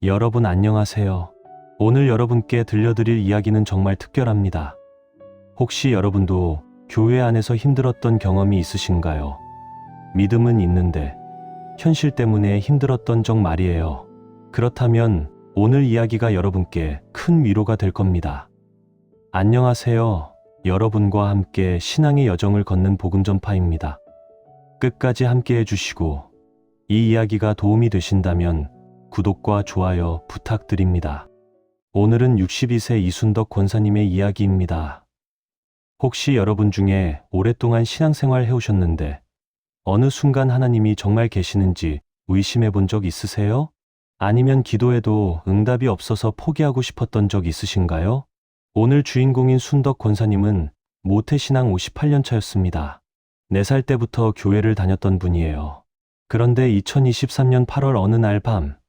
여러분 안녕하세요. 오늘 여러분께 들려드릴 이야기는 정말 특별합니다. 혹시 여러분도 교회 안에서 힘들었던 경험이 있으신가요? 믿음은 있는데 현실 때문에 힘들었던 적 말이에요. 그렇다면 오늘 이야기가 여러분께 큰 위로가 될 겁니다. 안녕하세요. 여러분과 함께 신앙의 여정을 걷는 복음 전파입니다. 끝까지 함께 해주시고 이 이야기가 도움이 되신다면 구독과 좋아요 부탁드립니다. 오늘은 62세 이순덕 권사님의 이야기입니다. 혹시 여러분 중에 오랫동안 신앙생활 해오셨는데 어느 순간 하나님이 정말 계시는지 의심해 본 적 있으세요? 아니면 기도해도 응답이 없어서 포기하고 싶었던 적 있으신가요? 오늘 주인공인 순덕 권사님은 모태신앙 58년 차였습니다. 4살 때부터 교회를 다녔던 분이에요. 그런데 2023년 8월 어느 날 밤,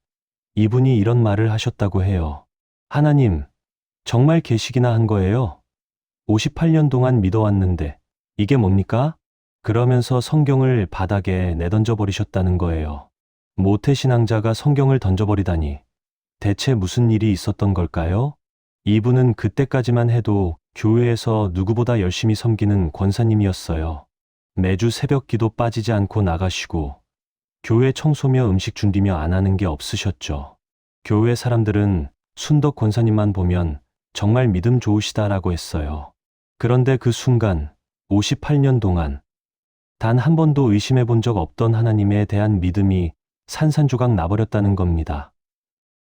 이분이 이런 말을 하셨다고 해요. 하나님, 정말 계시기나 한 거예요? 58년 동안 믿어왔는데 이게 뭡니까? 그러면서 성경을 바닥에 내던져 버리셨다는 거예요. 모태신앙자가 성경을 던져버리다니 대체 무슨 일이 있었던 걸까요? 이분은 그때까지만 해도 교회에서 누구보다 열심히 섬기는 권사님이었어요. 매주 새벽 기도 빠지지 않고 나가시고 교회 청소며 음식 준비며 안 하는 게 없으셨죠. 교회 사람들은 순덕 권사님만 보면 정말 믿음 좋으시다라고 했어요. 그런데 그 순간 58년 동안 단 한 번도 의심해 본 적 없던 하나님에 대한 믿음이 산산조각 나버렸다는 겁니다.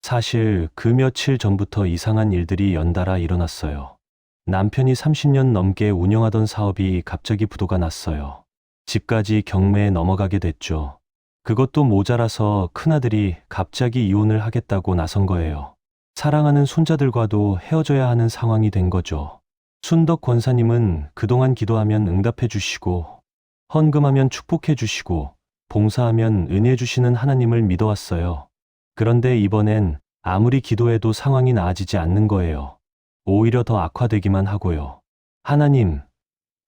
사실 그 며칠 전부터 이상한 일들이 연달아 일어났어요. 남편이 30년 넘게 운영하던 사업이 갑자기 부도가 났어요. 집까지 경매에 넘어가게 됐죠. 그것도 모자라서 큰아들이 갑자기 이혼을 하겠다고 나선 거예요. 사랑하는 손자들과도 헤어져야 하는 상황이 된 거죠. 순덕 권사님은 그동안 기도하면 응답해 주시고 헌금하면 축복해 주시고 봉사하면 은혜 주시는 하나님을 믿어왔어요. 그런데 이번엔 아무리 기도해도 상황이 나아지지 않는 거예요. 오히려 더 악화되기만 하고요. 하나님,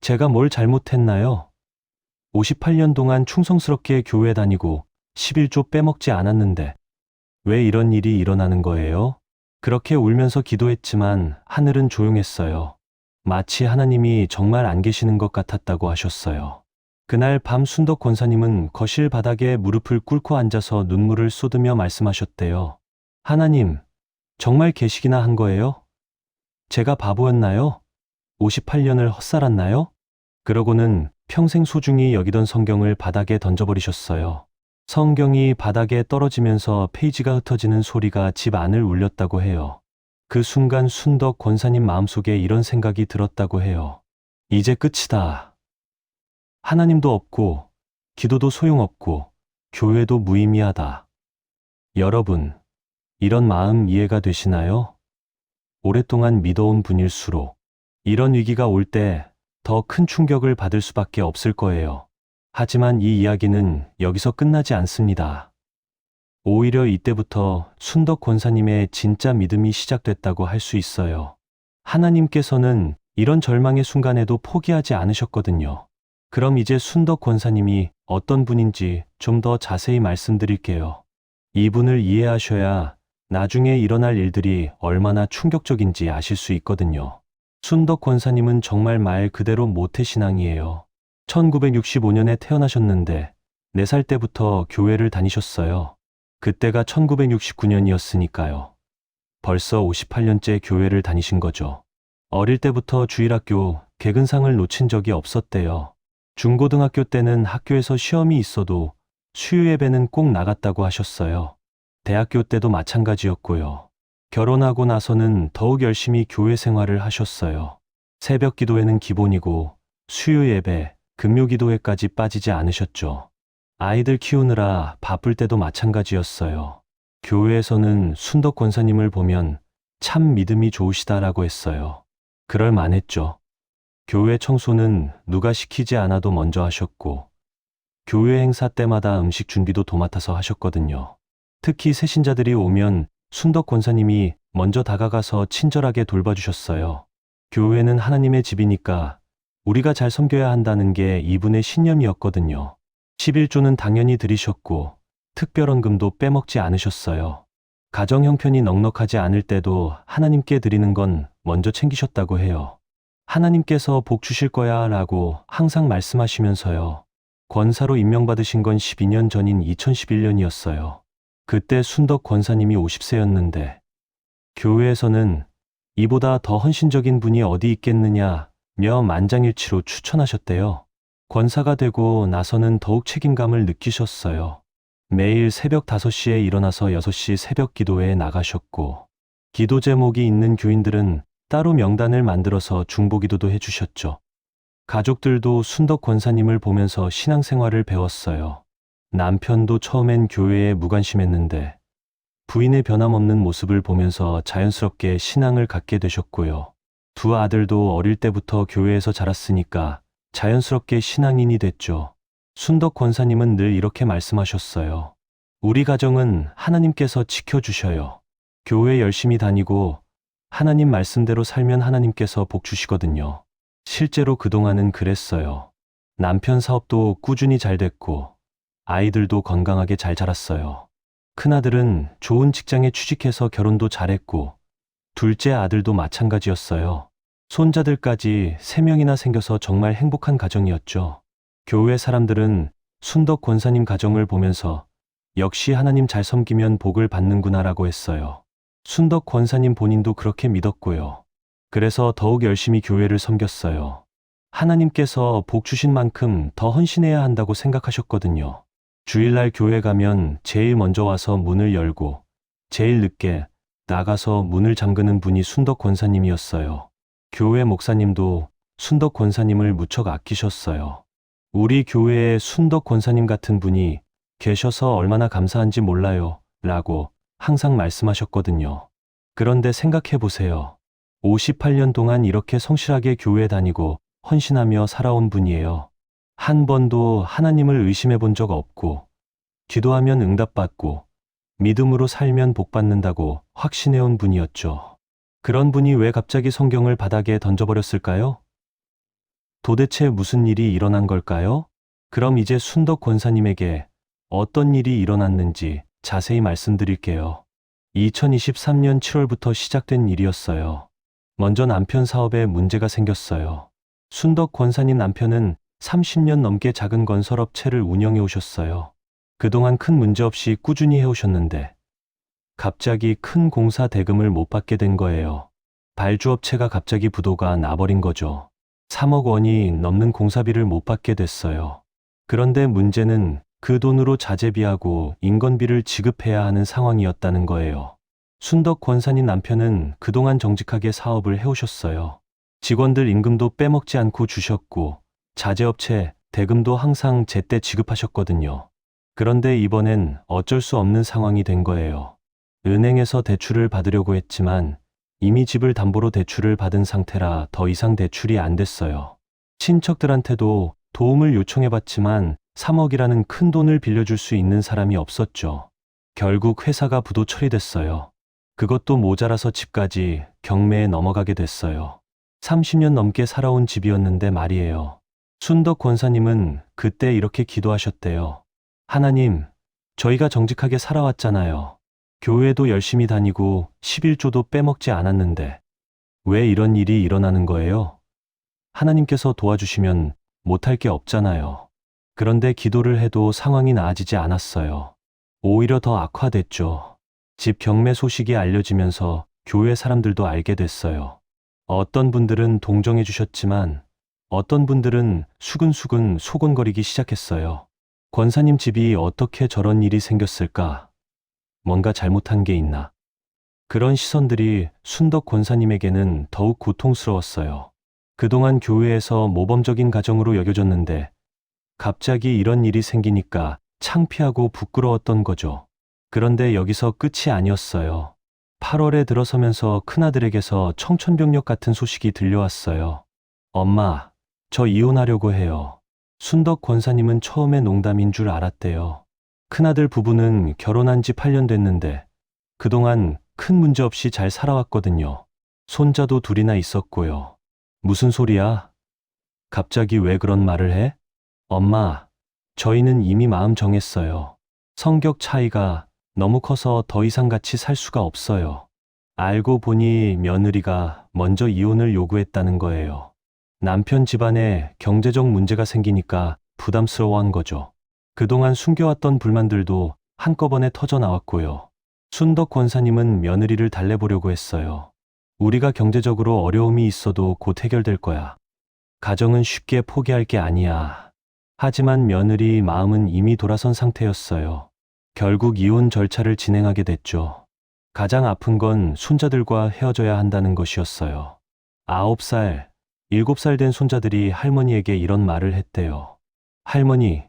제가 뭘 잘못했나요? 58년 동안 충성스럽게 교회 다니고 11조 빼먹지 않았는데 왜 이런 일이 일어나는 거예요? 그렇게 울면서 기도했지만 하늘은 조용했어요. 마치 하나님이 정말 안 계시는 것 같았다고 하셨어요. 그날 밤 순덕 권사님은 거실 바닥에 무릎을 꿇고 앉아서 눈물을 쏟으며 말씀하셨대요. 하나님, 정말 계시기나 한 거예요? 제가 바보였나요? 58년을 헛살았나요? 그러고는 평생 소중히 여기던 성경을 바닥에 던져버리셨어요. 성경이 바닥에 떨어지면서 페이지가 흩어지는 소리가 집 안을 울렸다고 해요. 그 순간 순덕 권사님 마음속에 이런 생각이 들었다고 해요. 이제 끝이다. 하나님도 없고 기도도 소용없고 교회도 무의미하다. 여러분, 이런 마음 이해가 되시나요? 오랫동안 믿어온 분일수록 이런 위기가 올 때 더 큰 충격을 받을 수밖에 없을 거예요. 하지만 이 이야기는 여기서 끝나지 않습니다. 오히려 이때부터 순덕 권사님의 진짜 믿음이 시작됐다고 할 수 있어요. 하나님께서는 이런 절망의 순간에도 포기하지 않으셨거든요. 그럼 이제 순덕 권사님이 어떤 분인지 좀 더 자세히 말씀드릴게요. 이분을 이해하셔야 나중에 일어날 일들이 얼마나 충격적인지 아실 수 있거든요. 순덕 권사님은 정말 말 그대로 모태신앙이에요. 1965년에 태어나셨는데 4살 때부터 교회를 다니셨어요. 그때가 1969년이었으니까요. 벌써 58년째 교회를 다니신 거죠. 어릴 때부터 주일학교 개근상을 놓친 적이 없었대요. 중고등학교 때는 학교에서 시험이 있어도 수요 예배는 꼭 나갔다고 하셨어요. 대학교 때도 마찬가지였고요. 결혼하고 나서는 더욱 열심히 교회 생활을 하셨어요. 새벽 기도회는 기본이고 수요 예배, 금요 기도회까지 빠지지 않으셨죠. 아이들 키우느라 바쁠 때도 마찬가지였어요. 교회에서는 순덕 권사님을 보면 참 믿음이 좋으시다라고 했어요. 그럴 만했죠. 교회 청소는 누가 시키지 않아도 먼저 하셨고 교회 행사 때마다 음식 준비도 도맡아서 하셨거든요. 특히 새신자들이 오면 순덕 권사님이 먼저 다가가서 친절하게 돌봐주셨어요. 교회는 하나님의 집이니까 우리가 잘 섬겨야 한다는 게 이분의 신념이었거든요. 11조는 당연히 드리셨고 특별헌금도 빼먹지 않으셨어요. 가정 형편이 넉넉하지 않을 때도 하나님께 드리는 건 먼저 챙기셨다고 해요. 하나님께서 복 주실 거야 라고 항상 말씀하시면서요. 권사로 임명받으신 건 12년 전인 2011년이었어요. 그때 순덕 권사님이 50세였는데 교회에서는 이보다 더 헌신적인 분이 어디 있겠느냐며 만장일치로 추천하셨대요. 권사가 되고 나서는 더욱 책임감을 느끼셨어요. 매일 새벽 5시에 일어나서 6시 새벽 기도회에 나가셨고 기도 제목이 있는 교인들은 따로 명단을 만들어서 중보기도도 해주셨죠. 가족들도 순덕 권사님을 보면서 신앙생활을 배웠어요. 남편도 처음엔 교회에 무관심했는데 부인의 변함없는 모습을 보면서 자연스럽게 신앙을 갖게 되셨고요. 두 아들도 어릴 때부터 교회에서 자랐으니까 자연스럽게 신앙인이 됐죠. 순덕 권사님은 늘 이렇게 말씀하셨어요. 우리 가정은 하나님께서 지켜주셔요. 교회 열심히 다니고 하나님 말씀대로 살면 하나님께서 복 주시거든요. 실제로 그동안은 그랬어요. 남편 사업도 꾸준히 잘 됐고 아이들도 건강하게 잘 자랐어요. 큰아들은 좋은 직장에 취직해서 결혼도 잘했고 둘째 아들도 마찬가지였어요. 손자들까지 3명이나 생겨서 정말 행복한 가정이었죠. 교회 사람들은 순덕 권사님 가정을 보면서 역시 하나님 잘 섬기면 복을 받는구나라고 했어요. 순덕 권사님 본인도 그렇게 믿었고요. 그래서 더욱 열심히 교회를 섬겼어요. 하나님께서 복 주신 만큼 더 헌신해야 한다고 생각하셨거든요. 주일날 교회 가면 제일 먼저 와서 문을 열고 제일 늦게 나가서 문을 잠그는 분이 순덕 권사님이었어요. 교회 목사님도 순덕 권사님을 무척 아끼셨어요. 우리 교회에 순덕 권사님 같은 분이 계셔서 얼마나 감사한지 몰라요 라고 항상 말씀하셨거든요. 그런데 생각해 보세요. 58년 동안 이렇게 성실하게 교회 다니고 헌신하며 살아온 분이에요. 한 번도 하나님을 의심해 본 적 없고 기도하면 응답받고 믿음으로 살면 복받는다고 확신해온 분이었죠. 그런 분이 왜 갑자기 성경을 바닥에 던져버렸을까요? 도대체 무슨 일이 일어난 걸까요? 그럼 이제 순덕 권사님에게 어떤 일이 일어났는지 자세히 말씀드릴게요. 2023년 7월부터 시작된 일이었어요. 먼저 남편 사업에 문제가 생겼어요. 순덕 권사님 남편은 30년 넘게 작은 건설업체를 운영해 오셨어요. 그동안 큰 문제 없이 꾸준히 해오셨는데 갑자기 큰 공사 대금을 못 받게 된 거예요. 발주업체가 갑자기 부도가 나버린 거죠. 3억 원이 넘는 공사비를 못 받게 됐어요. 그런데 문제는 그 돈으로 자재비하고 인건비를 지급해야 하는 상황이었다는 거예요. 순덕 권사님 남편은 그동안 정직하게 사업을 해오셨어요. 직원들 임금도 빼먹지 않고 주셨고 자재업체 대금도 항상 제때 지급하셨거든요. 그런데 이번엔 어쩔 수 없는 상황이 된 거예요. 은행에서 대출을 받으려고 했지만 이미 집을 담보로 대출을 받은 상태라 더 이상 대출이 안 됐어요. 친척들한테도 도움을 요청해봤지만 3억이라는 큰 돈을 빌려줄 수 있는 사람이 없었죠. 결국 회사가 부도 처리됐어요. 그것도 모자라서 집까지 경매에 넘어가게 됐어요. 30년 넘게 살아온 집이었는데 말이에요. 순덕 권사님은 그때 이렇게 기도하셨대요. 하나님, 저희가 정직하게 살아왔잖아요. 교회도 열심히 다니고 11조도 빼먹지 않았는데 왜 이런 일이 일어나는 거예요? 하나님께서 도와주시면 못할 게 없잖아요. 그런데 기도를 해도 상황이 나아지지 않았어요. 오히려 더 악화됐죠. 집 경매 소식이 알려지면서 교회 사람들도 알게 됐어요. 어떤 분들은 동정해 주셨지만 어떤 분들은 수근수근 소곤거리기 시작했어요. 권사님 집이 어떻게 저런 일이 생겼을까? 뭔가 잘못한 게 있나? 그런 시선들이 순덕 권사님에게는 더욱 고통스러웠어요. 그동안 교회에서 모범적인 가정으로 여겨졌는데 갑자기 이런 일이 생기니까 창피하고 부끄러웠던 거죠. 그런데 여기서 끝이 아니었어요. 8월에 들어서면서 큰아들에게서 청천벽력 같은 소식이 들려왔어요. 엄마, 저 이혼하려고 해요. 순덕 권사님은 처음에 농담인 줄 알았대요. 큰아들 부부는 결혼한 지 8년 됐는데 그동안 큰 문제 없이 잘 살아왔거든요. 손자도 둘이나 있었고요. 무슨 소리야? 갑자기 왜 그런 말을 해? 엄마, 저희는 이미 마음 정했어요. 성격 차이가 너무 커서 더 이상 같이 살 수가 없어요. 알고 보니 며느리가 먼저 이혼을 요구했다는 거예요. 남편 집안에 경제적 문제가 생기니까 부담스러워한 거죠. 그동안 숨겨왔던 불만들도 한꺼번에 터져 나왔고요. 순덕 권사님은 며느리를 달래보려고 했어요. 우리가 경제적으로 어려움이 있어도 곧 해결될 거야. 가정은 쉽게 포기할 게 아니야. 하지만 며느리 마음은 이미 돌아선 상태였어요. 결국 이혼 절차를 진행하게 됐죠. 가장 아픈 건 손자들과 헤어져야 한다는 것이었어요. 9살, 7살 된 손자들이 할머니에게 이런 말을 했대요. 할머니,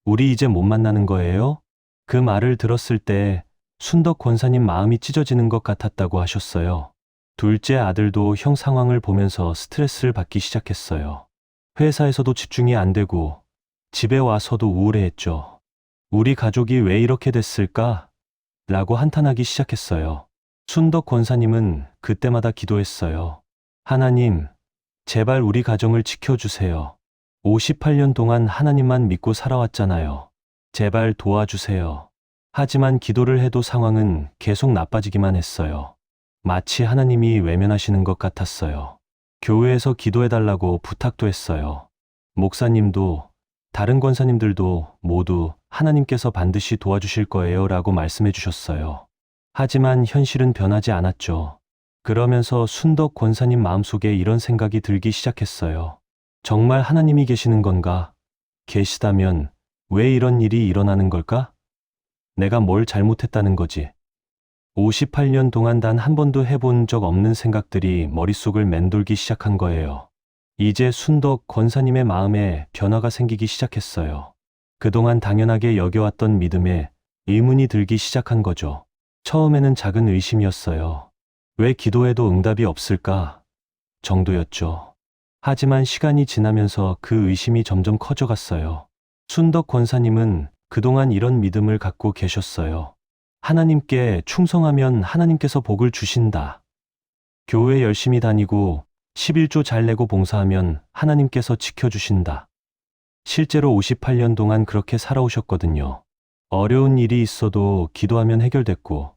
우리 이제 못 만나는 거예요? 그 말을 들었을 때 순덕 권사님 마음이 찢어지는 것 같았다고 하셨어요. 둘째 아들도 형 상황을 보면서 스트레스를 받기 시작했어요. 회사에서도 집중이 안 되고 집에 와서도 우울해했죠. 우리 가족이 왜 이렇게 됐을까? 라고 한탄하기 시작했어요. 순덕 권사님은 그때마다 기도했어요. 하나님, 제발 우리 가정을 지켜주세요. 58년 동안 하나님만 믿고 살아왔잖아요. 제발 도와주세요. 하지만 기도를 해도 상황은 계속 나빠지기만 했어요. 마치 하나님이 외면하시는 것 같았어요. 교회에서 기도해달라고 부탁도 했어요. 목사님도 다른 권사님들도 모두 하나님께서 반드시 도와주실 거예요 라고 말씀해 주셨어요. 하지만 현실은 변하지 않았죠. 그러면서 순덕 권사님 마음속에 이런 생각이 들기 시작했어요. 정말 하나님이 계시는 건가? 계시다면 왜 이런 일이 일어나는 걸까? 내가 뭘 잘못했다는 거지? 58년 동안 단 한 번도 해본 적 없는 생각들이 머릿속을 맴돌기 시작한 거예요. 이제 순덕 권사님의 마음에 변화가 생기기 시작했어요. 그동안 당연하게 여겨왔던 믿음에 의문이 들기 시작한 거죠. 처음에는 작은 의심이었어요. 왜 기도해도 응답이 없을까? 정도였죠. 하지만 시간이 지나면서 그 의심이 점점 커져갔어요. 순덕 권사님은 그동안 이런 믿음을 갖고 계셨어요. 하나님께 충성하면 하나님께서 복을 주신다. 교회 열심히 다니고 11조 잘 내고 봉사하면 하나님께서 지켜주신다. 실제로 58년 동안 그렇게 살아오셨거든요. 어려운 일이 있어도 기도하면 해결됐고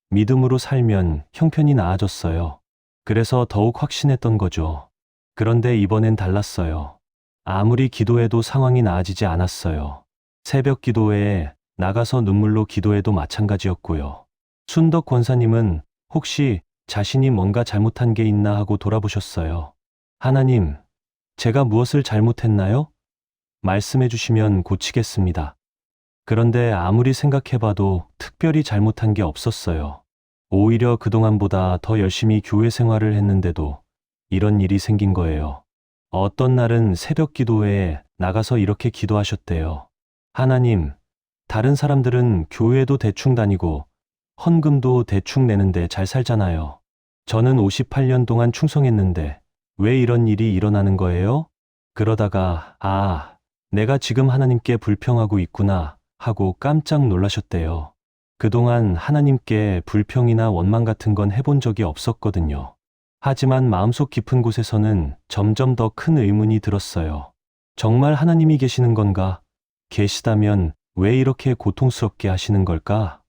믿음으로 살면 형편이 나아졌어요. 그래서 더욱 확신했던 거죠. 그런데 이번엔 달랐어요. 아무리 기도해도 상황이 나아지지 않았어요. 새벽 기도회에 나가서 눈물로 기도해도 마찬가지였고요. 순덕 권사님은 혹시 자신이 뭔가 잘못한 게 있나 하고 돌아보셨어요. 하나님, 제가 무엇을 잘못했나요? 말씀해 주시면 고치겠습니다. 그런데 아무리 생각해봐도 특별히 잘못한 게 없었어요. 오히려 그동안보다 더 열심히 교회 생활을 했는데도 이런 일이 생긴 거예요. 어떤 날은 새벽 기도회에 나가서 이렇게 기도하셨대요. 하나님, 다른 사람들은 교회도 대충 다니고 헌금도 대충 내는데 잘 살잖아요. 저는 58년 동안 충성했는데 왜 이런 일이 일어나는 거예요? 그러다가 내가 지금 하나님께 불평하고 있구나 하고 깜짝 놀라셨대요. 그동안 하나님께 불평이나 원망 같은 건 해본 적이 없었거든요. 하지만 마음속 깊은 곳에서는 점점 더 큰 의문이 들었어요. 정말 하나님이 계시는 건가? 계시다면 왜 이렇게 고통스럽게 하시는 걸까?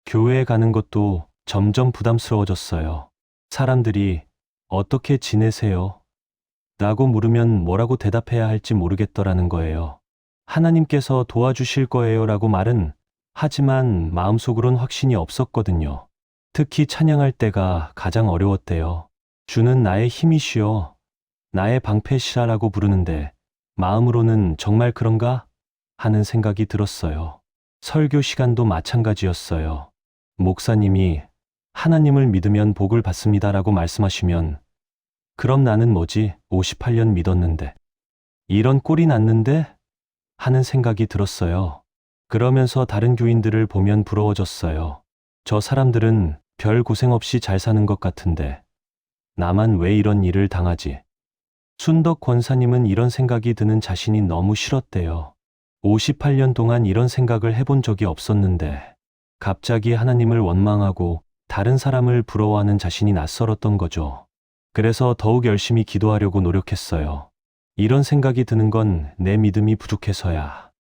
교회에 가는 것도 점점 부담스러워졌어요. 사람들이 어떻게 지내세요? 라고 물으면 뭐라고 대답해야 할지 모르겠더라는 거예요. 하나님께서 도와주실 거예요 라고 말은 하지만 마음속으론 확신이 없었거든요. 특히 찬양할 때가 가장 어려웠대요. 주는 나의 힘이시여, 나의 방패시라라고 부르는데 마음으로는 정말 그런가? 하는 생각이 들었어요. 설교 시간도 마찬가지였어요. 목사님이 하나님을 믿으면 복을 받습니다라고 말씀하시면 그럼 나는 뭐지? 58년 믿었는데 이런 꼴이 났는데? 하는 생각이 들었어요. 그러면서 다른 교인들을 보면 부러워졌어요. 저 사람들은 별 고생 없이 잘 사는 것 같은데 나만 왜 이런 일을 당하지? 순덕 권사님은 이런 생각이 드는 자신이 너무 싫었대요. 58년 동안 이런 생각을 해본 적이 없었는데 갑자기 하나님을 원망하고 다른 사람을 부러워하는 자신이 낯설었던 거죠. 그래서 더욱 열심히 기도하려고 노력했어요. 이런 생각이 드는 건 내 믿음이 부족해서야.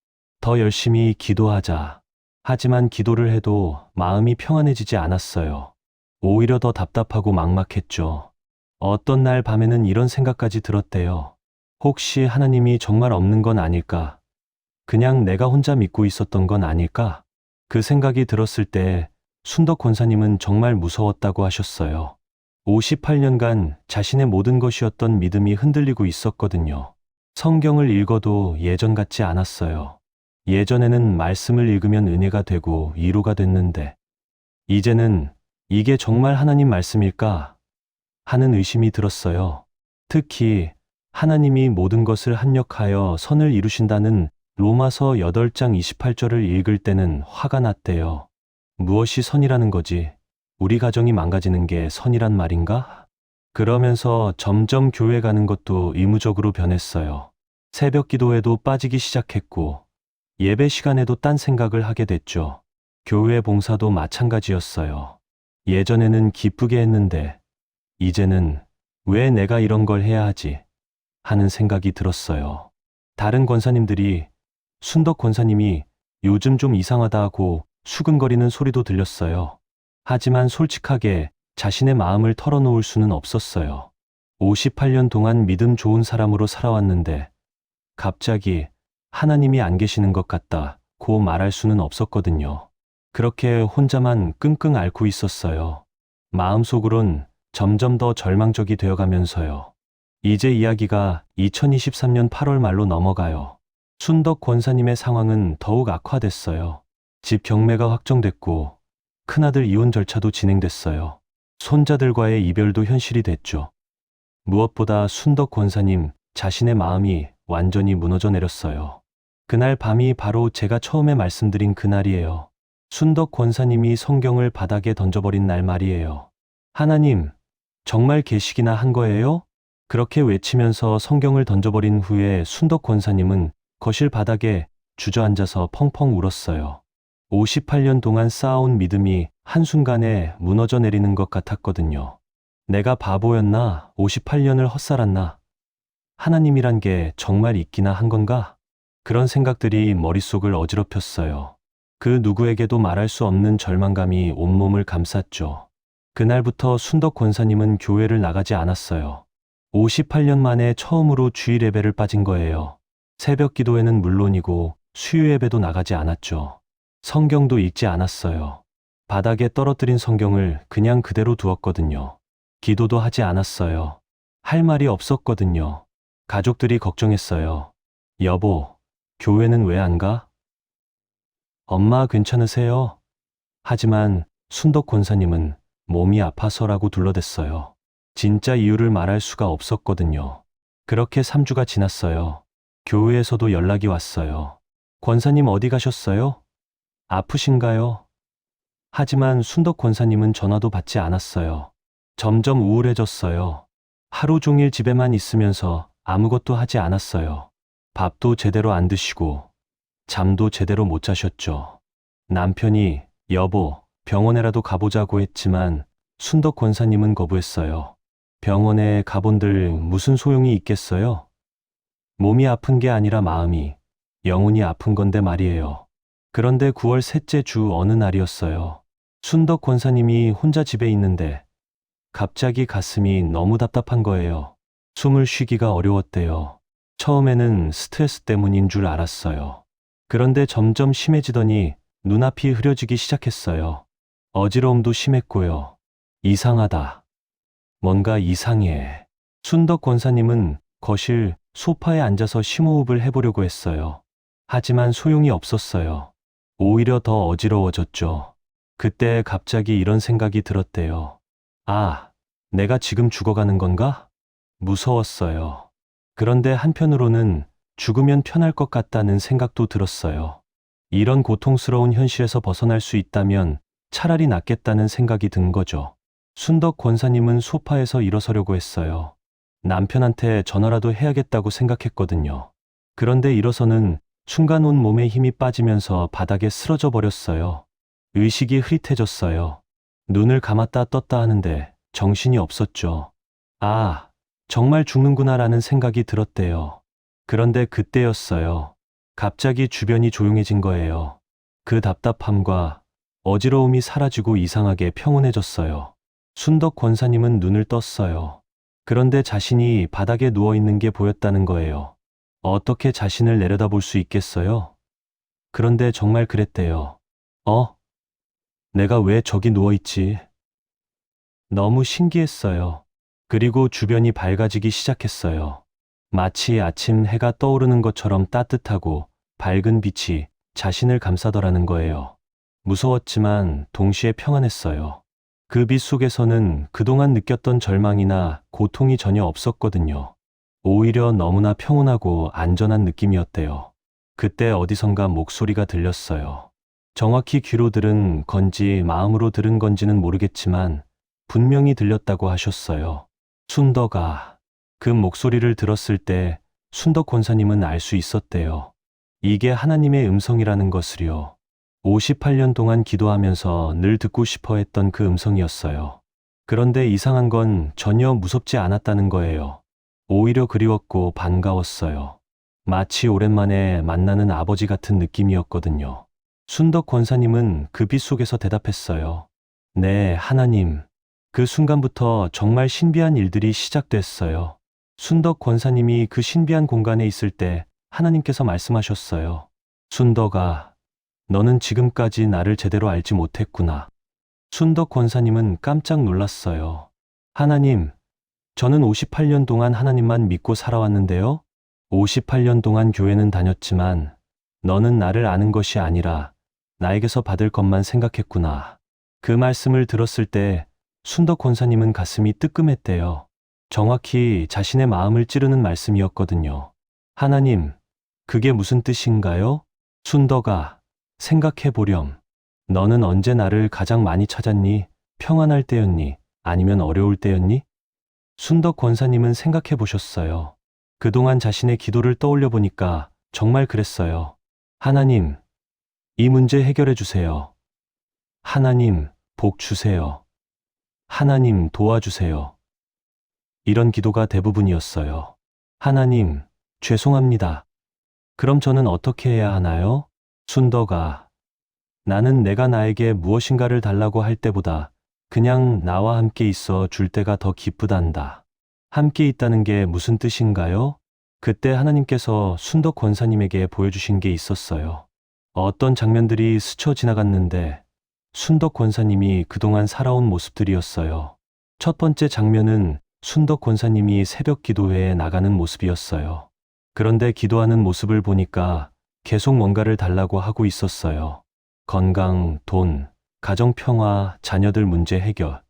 더 열심히 기도하자. 하지만 기도를 해도 마음이 평안해지지 않았어요. 오히려 더 답답하고 막막했죠. 어떤 날 밤에는 이런 생각까지 들었대요. 혹시 하나님이 정말 없는 건 아닐까? 그냥 내가 혼자 믿고 있었던 건 아닐까? 그 생각이 들었을 때 순덕 권사님은 정말 무서웠다고 하셨어요. 58년간 자신의 모든 것이었던 믿음이 흔들리고 있었거든요. 성경을 읽어도 예전 같지 않았어요. 예전에는 말씀을 읽으면 은혜가 되고 위로가 됐는데, 이제는 이게 정말 하나님 말씀일까? 하는 의심이 들었어요. 특히 하나님이 모든 것을 합력하여 선을 이루신다는 로마서 8장 28절을 읽을 때는 화가 났대요. 무엇이 선이라는 거지? 우리 가정이 망가지는 게 선이란 말인가? 그러면서 점점 교회 가는 것도 의무적으로 변했어요. 새벽 기도에도 빠지기 시작했고, 예배 시간에도 딴 생각을 하게 됐죠. 교회 봉사도 마찬가지였어요. 예전에는 기쁘게 했는데, 이제는 왜 내가 이런 걸 해야 하지? 하는 생각이 들었어요. 다른 권사님들이, 순덕 권사님이 요즘 좀 이상하다 하고 수근거리는 소리도 들렸어요. 하지만 솔직하게 자신의 마음을 털어놓을 수는 없었어요. 58년 동안 믿음 좋은 사람으로 살아왔는데 갑자기 하나님이 안 계시는 것 같다고 말할 수는 없었거든요. 그렇게 혼자만 끙끙 앓고 있었어요. 마음속으론 점점 더 절망적이 되어가면서요. 이제 이야기가 2023년 8월 말로 넘어가요. 순덕 권사님의 상황은 더욱 악화됐어요. 집 경매가 확정됐고 큰아들 이혼 절차도 진행됐어요. 손자들과의 이별도 현실이 됐죠. 무엇보다 순덕 권사님 자신의 마음이 완전히 무너져 내렸어요. 그날 밤이 바로 제가 처음에 말씀드린 그날이에요. 순덕 권사님이 성경을 바닥에 던져버린 날 말이에요. 하나님, 정말 계시기나 한 거예요? 그렇게 외치면서 성경을 던져버린 후에 순덕 권사님은 거실 바닥에 주저앉아서 펑펑 울었어요. 58년 동안 쌓아온 믿음이 한순간에 무너져 내리는 것 같았거든요. 내가 바보였나? 58년을 헛살았나? 하나님이란 게 정말 있기나 한 건가? 그런 생각들이 머릿속을 어지럽혔어요. 그 누구에게도 말할 수 없는 절망감이 온몸을 감쌌죠. 그날부터 순덕 권사님은 교회를 나가지 않았어요. 58년 만에 처음으로 주일 예배를 빠진 거예요. 새벽 기도회는 물론이고 수요 예배도 나가지 않았죠. 성경도 읽지 않았어요. 바닥에 떨어뜨린 성경을 그냥 그대로 두었거든요. 기도도 하지 않았어요. 할 말이 없었거든요. 가족들이 걱정했어요. 여보, 교회는 왜 안 가? 엄마 괜찮으세요? 하지만 순덕 권사님은 몸이 아파서라고 둘러댔어요. 진짜 이유를 말할 수가 없었거든요. 그렇게 3주가 지났어요. 교회에서도 연락이 왔어요. 권사님 어디 가셨어요? 아프신가요? 하지만 순덕 권사님은 전화도 받지 않았어요. 점점 우울해졌어요. 하루 종일 집에만 있으면서 아무것도 하지 않았어요. 밥도 제대로 안 드시고 잠도 제대로 못 자셨죠. 남편이 여보, 병원에라도 가보자고 했지만 순덕 권사님은 거부했어요. 병원에 가본들 무슨 소용이 있겠어요? 몸이 아픈 게 아니라 마음이, 영혼이 아픈 건데 말이에요. 그런데 9월 셋째 주 어느 날이었어요. 순덕 권사님이 혼자 집에 있는데 갑자기 가슴이 너무 답답한 거예요. 숨을 쉬기가 어려웠대요. 처음에는 스트레스 때문인 줄 알았어요. 그런데 점점 심해지더니 눈앞이 흐려지기 시작했어요. 어지러움도 심했고요. 이상하다. 뭔가 이상해. 순덕 권사님은 거실 소파에 앉아서 심호흡을 해보려고 했어요. 하지만 소용이 없었어요. 오히려 더 어지러워졌죠. 그때 갑자기 이런 생각이 들었대요. 아, 내가 지금 죽어가는 건가? 무서웠어요. 그런데 한편으로는 죽으면 편할 것 같다는 생각도 들었어요. 이런 고통스러운 현실에서 벗어날 수 있다면 차라리 낫겠다는 생각이 든 거죠. 순덕 권사님은 소파에서 일어서려고 했어요. 남편한테 전화라도 해야겠다고 생각했거든요. 그런데 일어서는 순간 온 몸에 힘이 빠지면서 바닥에 쓰러져 버렸어요. 의식이 흐릿해졌어요. 눈을 감았다 떴다 하는데 정신이 없었죠. 아, 정말 죽는구나라는 생각이 들었대요. 그런데 그때였어요. 갑자기 주변이 조용해진 거예요. 그 답답함과 어지러움이 사라지고 이상하게 평온해졌어요. 순덕 권사님은 눈을 떴어요. 그런데 자신이 바닥에 누워 있는 게 보였다는 거예요. 어떻게 자신을 내려다볼 수 있겠어요? 그런데 정말 그랬대요. 내가 왜 저기 누워 있지? 너무 신기했어요. 그리고 주변이 밝아지기 시작했어요. 마치 아침 해가 떠오르는 것처럼 따뜻하고 밝은 빛이 자신을 감싸더라는 거예요. 무서웠지만 동시에 평안했어요. 그 빛 속에서는 그동안 느꼈던 절망이나 고통이 전혀 없었거든요. 오히려 너무나 평온하고 안전한 느낌이었대요. 그때 어디선가 목소리가 들렸어요. 정확히 귀로 들은 건지 마음으로 들은 건지는 모르겠지만 분명히 들렸다고 하셨어요. 순덕아. 그 목소리를 들었을 때 순덕 권사님은 알 수 있었대요. 이게 하나님의 음성이라는 것을요. 58년 동안 기도하면서 늘 듣고 싶어 했던 그 음성이었어요. 그런데 이상한 건 전혀 무섭지 않았다는 거예요. 오히려 그리웠고 반가웠어요. 마치 오랜만에 만나는 아버지 같은 느낌이었거든요. 순덕 권사님은 그 빛 속에서 대답했어요. 네, 하나님. 그 순간부터 정말 신비한 일들이 시작됐어요. 순덕 권사님이 그 신비한 공간에 있을 때 하나님께서 말씀하셨어요. 순덕아, 너는 지금까지 나를 제대로 알지 못했구나. 순덕 권사님은 깜짝 놀랐어요. 하나님, 저는 58년 동안 하나님만 믿고 살아왔는데요. 58년 동안 교회는 다녔지만 너는 나를 아는 것이 아니라 나에게서 받을 것만 생각했구나. 그 말씀을 들었을 때 순덕 권사님은 가슴이 뜨끔했대요. 정확히 자신의 마음을 찌르는 말씀이었거든요. 하나님, 그게 무슨 뜻인가요? 순덕아, 생각해 보렴. 너는 언제 나를 가장 많이 찾았니? 평안할 때였니? 아니면 어려울 때였니? 순덕 권사님은 생각해 보셨어요. 그동안 자신의 기도를 떠올려 보니까 정말 그랬어요. 하나님, 이 문제 해결해 주세요. 하나님, 복 주세요. 하나님, 도와주세요. 이런 기도가 대부분이었어요. 하나님, 죄송합니다. 그럼 저는 어떻게 해야 하나요? 순덕아, 나는 내가 나에게 무엇인가를 달라고 할 때보다 그냥 나와 함께 있어 줄 때가 더 기쁘단다. 함께 있다는 게 무슨 뜻인가요? 그때 하나님께서 순덕 권사님에게 보여주신 게 있었어요. 어떤 장면들이 스쳐 지나갔는데 순덕 권사님이 그동안 살아온 모습들이었어요. 첫 번째 장면은 순덕 권사님이 새벽 기도회에 나가는 모습이었어요. 그런데 기도하는 모습을 보니까 계속 뭔가를 달라고 하고 있었어요. 건강, 돈, 가정 평화, 자녀들 문제 해결,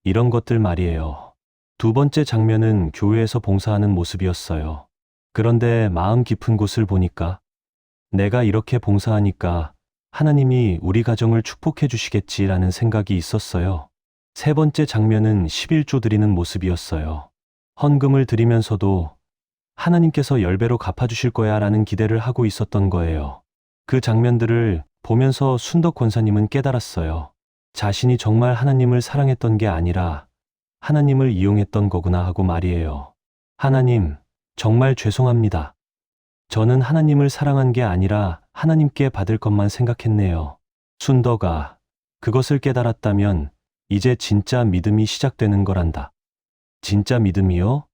이런 것들 말이에요. 두 번째 장면은 교회에서 봉사하는 모습이었어요. 그런데 마음 깊은 곳을 보니까 내가 이렇게 봉사하니까 하나님이 우리 가정을 축복해 주시겠지라는 생각이 있었어요. 세 번째 장면은 11조 드리는 모습이었어요. 헌금을 드리면서도 하나님께서 10배로 갚아주실 거야 라는 기대를 하고 있었던 거예요. 그 장면들을 보면서 순덕 권사님은 깨달았어요. 자신이 정말 하나님을 사랑했던 게 아니라 하나님을 이용했던 거구나 하고 말이에요. 하나님, 정말 죄송합니다. 저는 하나님을 사랑한 게 아니라 하나님께 받을 것만 생각했네요. 순덕아, 그것을 깨달았다면 이제 진짜 믿음이 시작되는 거란다. 진짜 믿음이요?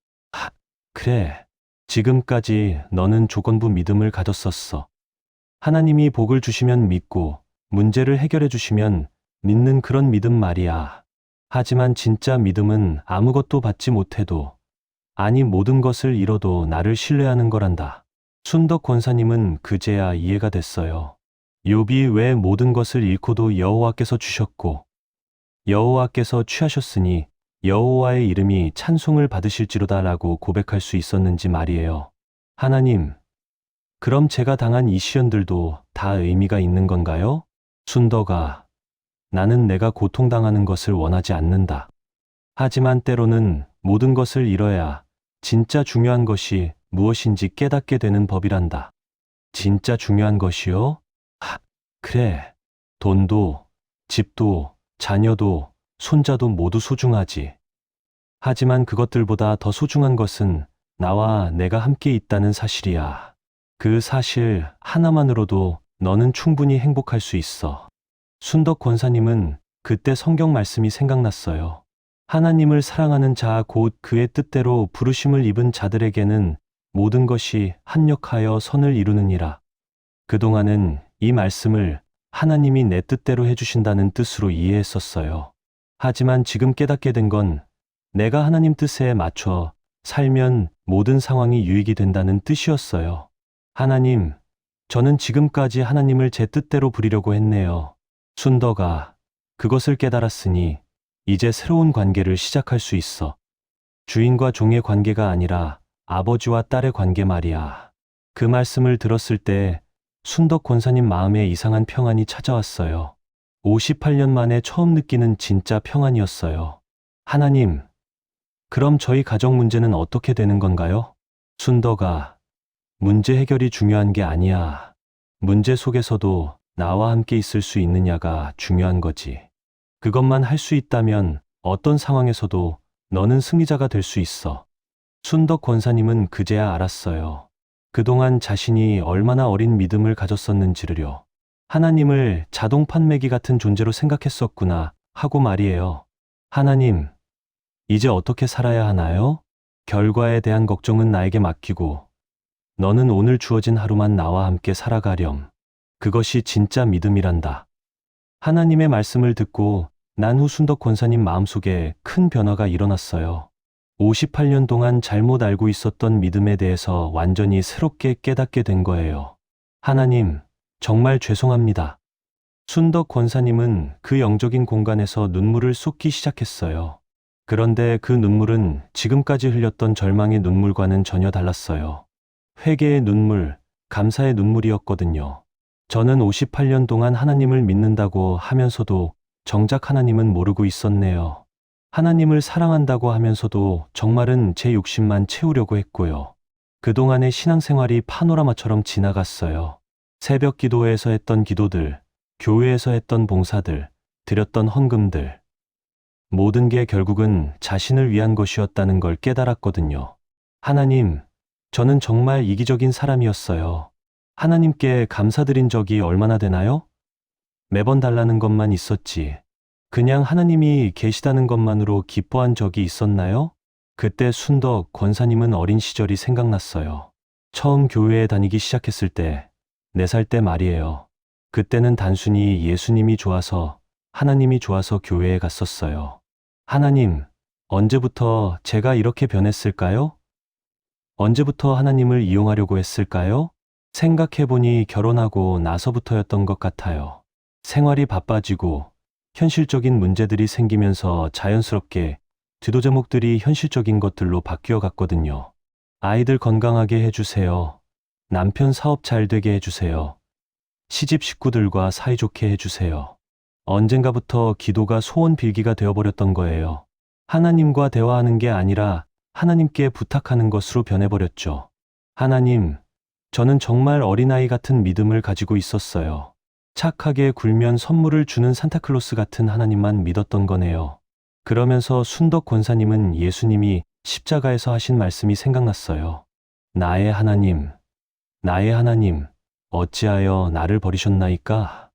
그래. 지금까지 너는 조건부 믿음을 가졌었어. 하나님이 복을 주시면 믿고 문제를 해결해 주시면 믿는 그런 믿음 말이야. 하지만 진짜 믿음은 아무것도 받지 못해도, 아니 모든 것을 잃어도 나를 신뢰하는 거란다. 순덕 권사님은 그제야 이해가 됐어요. 욥이 왜 모든 것을 잃고도 여호와께서 주셨고 여호와께서 취하셨으니 여호와의 이름이 찬송을 받으실지로다라고 고백할 수 있었는지 말이에요. 하나님, 그럼 제가 당한 이 시련들도 다 의미가 있는 건가요? 순덕아, 나는 내가 고통당하는 것을 원하지 않는다. 하지만 때로는 모든 것을 잃어야 진짜 중요한 것이 무엇인지 깨닫게 되는 법이란다. 진짜 중요한 것이요? 그래. 돈도, 집도, 자녀도, 손자도 모두 소중하지. 하지만 그것들보다 더 소중한 것은 나와 내가 함께 있다는 사실이야. 그 사실 하나만으로도 너는 충분히 행복할 수 있어. 순덕 권사님은 그때 성경 말씀이 생각났어요. 하나님을 사랑하는 자 곧 그의 뜻대로 부르심을 입은 자들에게는 모든 것이 합력하여 선을 이루느니라. 그동안은 이 말씀을 하나님이 내 뜻대로 해주신다는 뜻으로 이해했었어요. 하지만 지금 깨닫게 된 건 내가 하나님 뜻에 맞춰 살면 모든 상황이 유익이 된다는 뜻이었어요. 하나님, 저는 지금까지 하나님을 제 뜻대로 부리려고 했네요. 순덕아, 그것을 깨달았으니 이제 새로운 관계를 시작할 수 있어. 주인과 종의 관계가 아니라 아버지와 딸의 관계 말이야. 그 말씀을 들었을 때 순덕 권사님 마음에 이상한 평안이 찾아왔어요. 58년 만에 처음 느끼는 진짜 평안이었어요. 하나님, 그럼 저희 가정 문제는 어떻게 되는 건가요? 순덕아, 문제 해결이 중요한 게 아니야. 문제 속에서도 나와 함께 있을 수 있느냐가 중요한 거지. 그것만 할 수 있다면 어떤 상황에서도 너는 승리자가 될 수 있어. 순덕 권사님은 그제야 알았어요. 그동안 자신이 얼마나 어린 믿음을 가졌었는지를요. 하나님을 자동 판매기 같은 존재로 생각했었구나 하고 말이에요. 하나님, 이제 어떻게 살아야 하나요? 결과에 대한 걱정은 나에게 맡기고 너는 오늘 주어진 하루만 나와 함께 살아가렴. 그것이 진짜 믿음이란다. 하나님의 말씀을 듣고 난 후 순덕 권사님 마음속에 큰 변화가 일어났어요. 58년 동안 잘못 알고 있었던 믿음에 대해서 완전히 새롭게 깨닫게 된 거예요. 하나님, 정말 죄송합니다. 순덕 권사님은 그 영적인 공간에서 눈물을 쏟기 시작했어요. 그런데 그 눈물은 지금까지 흘렸던 절망의 눈물과는 전혀 달랐어요. 회개의 눈물, 감사의 눈물이었거든요. 저는 58년 동안 하나님을 믿는다고 하면서도 정작 하나님은 모르고 있었네요. 하나님을 사랑한다고 하면서도 정말은 제 욕심만 채우려고 했고요. 그동안의 신앙생활이 파노라마처럼 지나갔어요. 새벽 기도회에서 했던 기도들, 교회에서 했던 봉사들, 드렸던 헌금들. 모든 게 결국은 자신을 위한 것이었다는 걸 깨달았거든요. 하나님, 저는 정말 이기적인 사람이었어요. 하나님께 감사드린 적이 얼마나 되나요? 매번 달라는 것만 있었지. 그냥 하나님이 계시다는 것만으로 기뻐한 적이 있었나요? 그때 순덕 권사님은 어린 시절이 생각났어요. 처음 교회에 다니기 시작했을 때, 4살 때 말이에요. 그때는 단순히 예수님이 좋아서, 하나님이 좋아서 교회에 갔었어요. 하나님, 언제부터 제가 이렇게 변했을까요? 언제부터 하나님을 이용하려고 했을까요? 생각해보니 결혼하고 나서부터였던 것 같아요. 생활이 바빠지고 현실적인 문제들이 생기면서 자연스럽게 기도 제목들이 현실적인 것들로 바뀌어 갔거든요. 아이들 건강하게 해주세요. 남편 사업 잘 되게 해주세요. 시집 식구들과 사이좋게 해주세요. 언젠가부터 기도가 소원 빌기가 되어버렸던 거예요. 하나님과 대화하는 게 아니라 하나님께 부탁하는 것으로 변해버렸죠. 하나님, 저는 정말 어린아이 같은 믿음을 가지고 있었어요. 착하게 굴면 선물을 주는 산타클로스 같은 하나님만 믿었던 거네요. 그러면서 순덕 권사님은 예수님이 십자가에서 하신 말씀이 생각났어요. 나의 하나님, 나의 하나님, 어찌하여 나를 버리셨나이까?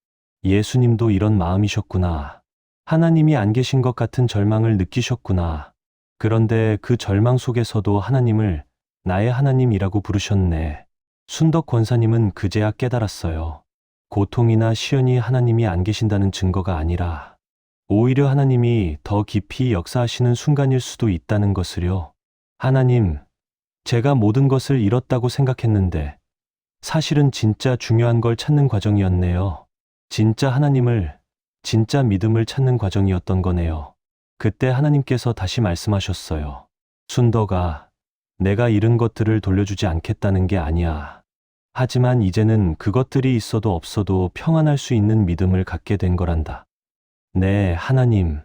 예수님도 이런 마음이셨구나. 하나님이 안 계신 것 같은 절망을 느끼셨구나. 그런데 그 절망 속에서도 하나님을 나의 하나님이라고 부르셨네. 순덕 권사님은 그제야 깨달았어요. 고통이나 시련이 하나님이 안 계신다는 증거가 아니라 오히려 하나님이 더 깊이 역사하시는 순간일 수도 있다는 것을요. 하나님, 제가 모든 것을 잃었다고 생각했는데 사실은 진짜 중요한 걸 찾는 과정이었네요. 진짜 하나님을, 진짜 믿음을 찾는 과정이었던 거네요. 그때 하나님께서 다시 말씀하셨어요. 순덕아, 내가 잃은 것들을 돌려주지 않겠다는 게 아니야. 하지만 이제는 그것들이 있어도 없어도 평안할 수 있는 믿음을 갖게 된 거란다. 네, 하나님,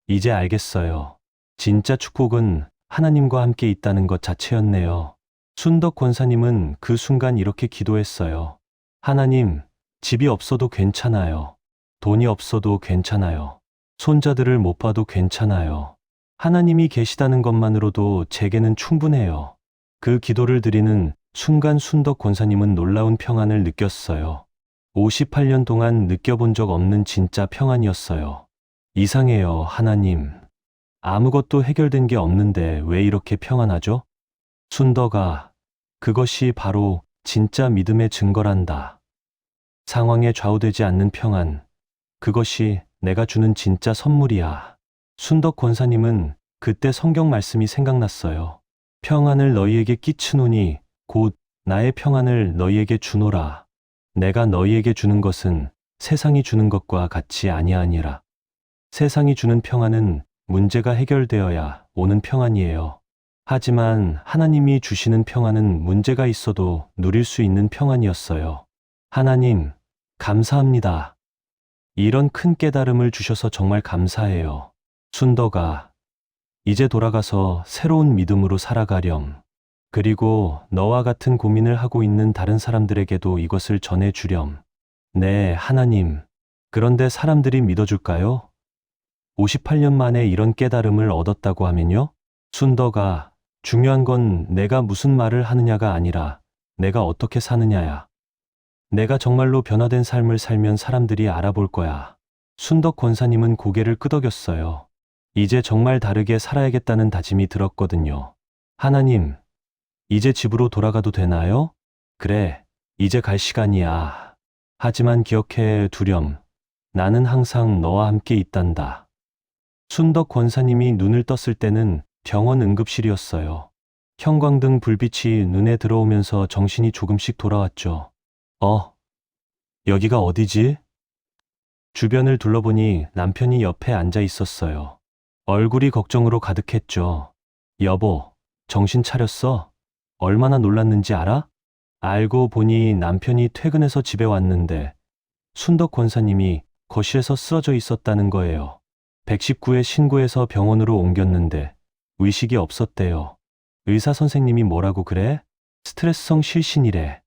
이제 알겠어요. 진짜 축복은 하나님과 함께 있다는 것 자체였네요. 순덕 권사님은 그 순간 이렇게 기도했어요. 하나님, 집이 없어도 괜찮아요. 돈이 없어도 괜찮아요. 손자들을 못 봐도 괜찮아요. 하나님이 계시다는 것만으로도 제게는 충분해요. 그 기도를 드리는 순간 순덕 권사님은 놀라운 평안을 느꼈어요. 58년 동안 느껴본 적 없는 진짜 평안이었어요. 이상해요, 하나님. 아무것도 해결된 게 없는데 왜 이렇게 평안하죠? 순덕아, 그것이 바로 진짜 믿음의 증거란다. 상황에 좌우되지 않는 평안, 그것이 내가 주는 진짜 선물이야. 순덕 권사님은 그때 성경 말씀이 생각났어요. 평안을 너희에게 끼치노니 곧 나의 평안을 너희에게 주노라. 내가 너희에게 주는 것은 세상이 주는 것과 같이 아니하니라. 세상이 주는 평안은 문제가 해결되어야 오는 평안이에요. 하지만 하나님이 주시는 평안은 문제가 있어도 누릴 수 있는 평안이었어요. 하나님, 감사합니다. 이런 큰 깨달음을 주셔서 정말 감사해요. 순덕아, 이제 돌아가서 새로운 믿음으로 살아가렴. 그리고 너와 같은 고민을 하고 있는 다른 사람들에게도 이것을 전해주렴. 네, 하나님. 그런데 사람들이 믿어줄까요? 58년 만에 이런 깨달음을 얻었다고 하면요? 순덕아, 중요한 건 내가 무슨 말을 하느냐가 아니라 내가 어떻게 사느냐야. 내가 정말로 변화된 삶을 살면 사람들이 알아볼 거야. 순덕 권사님은 고개를 끄덕였어요. 이제 정말 다르게 살아야겠다는 다짐이 들었거든요. 하나님, 이제 집으로 돌아가도 되나요? 그래, 이제 갈 시간이야. 하지만 기억해 두렴. 나는 항상 너와 함께 있단다. 순덕 권사님이 눈을 떴을 때는 병원 응급실이었어요. 형광등 불빛이 눈에 들어오면서 정신이 조금씩 돌아왔죠. 여기가 어디지? 주변을 둘러보니 남편이 옆에 앉아 있었어요. 얼굴이 걱정으로 가득했죠. 여보, 정신 차렸어? 얼마나 놀랐는지 알아? 알고 보니 남편이 퇴근해서 집에 왔는데 순덕 권사님이 거실에서 쓰러져 있었다는 거예요. 119에 신고해서 병원으로 옮겼는데 의식이 없었대요. 의사 선생님이 뭐라고 그래? 스트레스성 실신이래.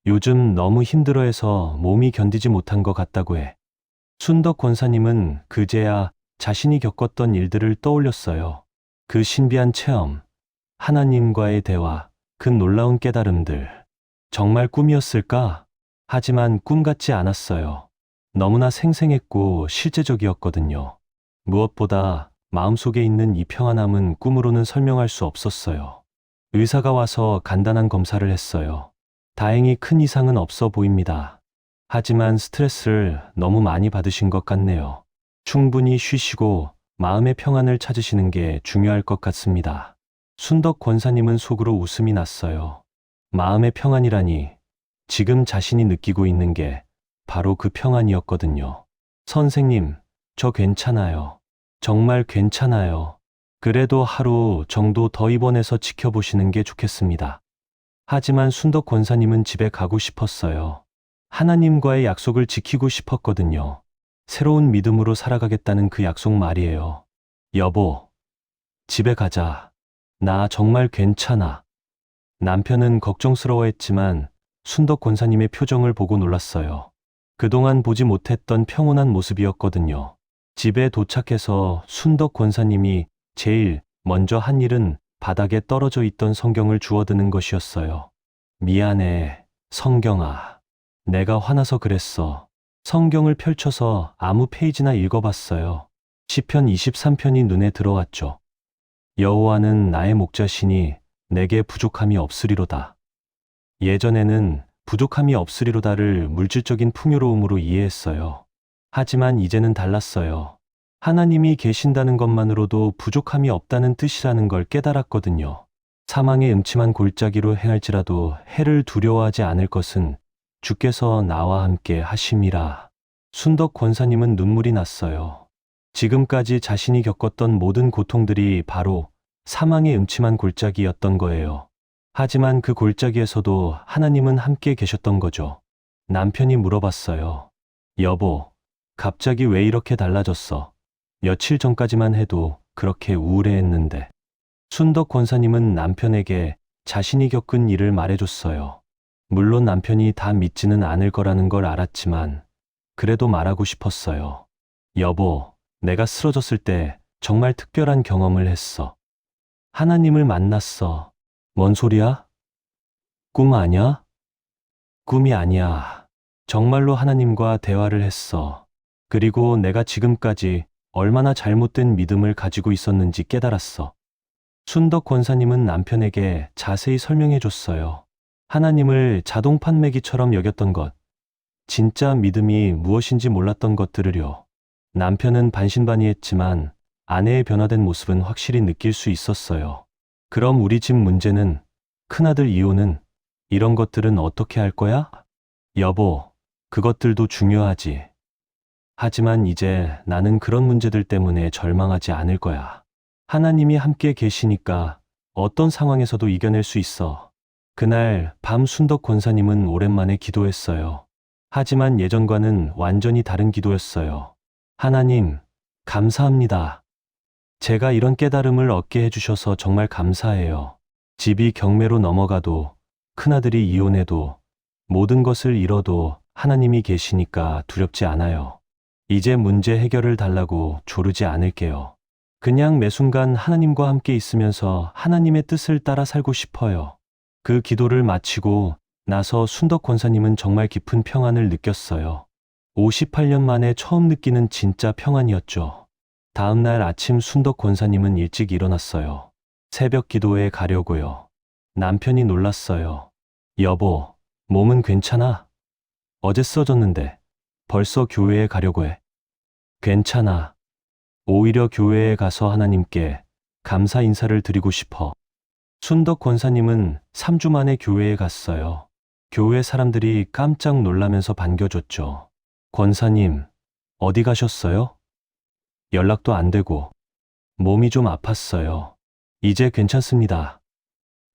요즘 너무 힘들어해서 몸이 견디지 못한 것 같다고 해. 순덕 권사님은 그제야 자신이 겪었던 일들을 떠올렸어요. 그 신비한 체험, 하나님과의 대화, 그 놀라운 깨달음들. 정말 꿈이었을까? 하지만 꿈 같지 않았어요. 너무나 생생했고 실제적이었거든요. 무엇보다 마음속에 있는 이 평안함은 꿈으로는 설명할 수 없었어요. 의사가 와서 간단한 검사를 했어요. 다행히 큰 이상은 없어 보입니다. 하지만 스트레스를 너무 많이 받으신 것 같네요. 충분히 쉬시고 마음의 평안을 찾으시는 게 중요할 것 같습니다. 순덕 권사님은 속으로 웃음이 났어요. 마음의 평안이라니 지금 자신이 느끼고 있는 게 바로 그 평안이었거든요. 선생님, 저 괜찮아요. 정말 괜찮아요. 그래도 하루 정도 더 입원해서 지켜보시는 게 좋겠습니다. 하지만 순덕 권사님은 집에 가고 싶었어요. 하나님과의 약속을 지키고 싶었거든요. 새로운 믿음으로 살아가겠다는 그 약속 말이에요. 여보, 집에 가자. 나 정말 괜찮아. 남편은 걱정스러워했지만 순덕 권사님의 표정을 보고 놀랐어요. 그동안 보지 못했던 평온한 모습이었거든요. 집에 도착해서 순덕 권사님이 제일 먼저 한 일은 바닥에 떨어져 있던 성경을 주워드는 것이었어요. 미안해, 성경아. 내가 화나서 그랬어. 성경을 펼쳐서 아무 페이지나 읽어봤어요. 시편 23편이 눈에 들어왔죠. 여호와는 나의 목자시니 내게 부족함이 없으리로다. 예전에는 부족함이 없으리로다를 물질적인 풍요로움으로 이해했어요. 하지만 이제는 달랐어요. 하나님이 계신다는 것만으로도 부족함이 없다는 뜻이라는 걸 깨달았거든요. 사망의 음침한 골짜기로 행할지라도 해를 두려워하지 않을 것은 주께서 나와 함께 하심이라. 순덕 권사님은 눈물이 났어요. 지금까지 자신이 겪었던 모든 고통들이 바로 사망의 음침한 골짜기였던 거예요. 하지만 그 골짜기에서도 하나님은 함께 계셨던 거죠. 남편이 물어봤어요. 여보, 갑자기 왜 이렇게 달라졌어? 며칠 전까지만 해도 그렇게 우울해했는데. 순덕 권사님은 남편에게 자신이 겪은 일을 말해줬어요. 물론 남편이 다 믿지는 않을 거라는 걸 알았지만 그래도 말하고 싶었어요. 여보, 내가 쓰러졌을 때 정말 특별한 경험을 했어. 하나님을 만났어. 뭔 소리야? 꿈 아냐? 꿈이 아니야. 정말로 하나님과 대화를 했어. 그리고 내가 지금까지 얼마나 잘못된 믿음을 가지고 있었는지 깨달았어. 순덕 권사님은 남편에게 자세히 설명해 줬어요. 하나님을 자동 판매기처럼 여겼던 것, 진짜 믿음이 무엇인지 몰랐던 것들을요. 남편은 반신반의했지만 아내의 변화된 모습은 확실히 느낄 수 있었어요. 그럼 우리 집 문제는, 큰아들 이혼은, 이런 것들은 어떻게 할 거야? 여보, 그것들도 중요하지. 하지만 이제 나는 그런 문제들 때문에 절망하지 않을 거야. 하나님이 함께 계시니까 어떤 상황에서도 이겨낼 수 있어. 그날 밤 순덕 권사님은 오랜만에 기도했어요. 하지만 예전과는 완전히 다른 기도였어요. 하나님, 감사합니다. 제가 이런 깨달음을 얻게 해주셔서 정말 감사해요. 집이 경매로 넘어가도, 큰아들이 이혼해도, 모든 것을 잃어도 하나님이 계시니까 두렵지 않아요. 이제 문제 해결을 달라고 조르지 않을게요. 그냥 매 순간 하나님과 함께 있으면서 하나님의 뜻을 따라 살고 싶어요. 그 기도를 마치고 나서 순덕 권사님은 정말 깊은 평안을 느꼈어요. 58년 만에 처음 느끼는 진짜 평안이었죠. 다음 날 아침 순덕 권사님은 일찍 일어났어요. 새벽 기도에 가려고요. 남편이 놀랐어요. 여보, 몸은 괜찮아? 어제 쓰러졌는데 벌써 교회에 가려고 해. 괜찮아. 오히려 교회에 가서 하나님께 감사 인사를 드리고 싶어. 순덕 권사님은 3주 만에 교회에 갔어요. 교회 사람들이 깜짝 놀라면서 반겨줬죠. 권사님, 어디 가셨어요? 연락도 안 되고 몸이 좀 아팠어요. 이제 괜찮습니다.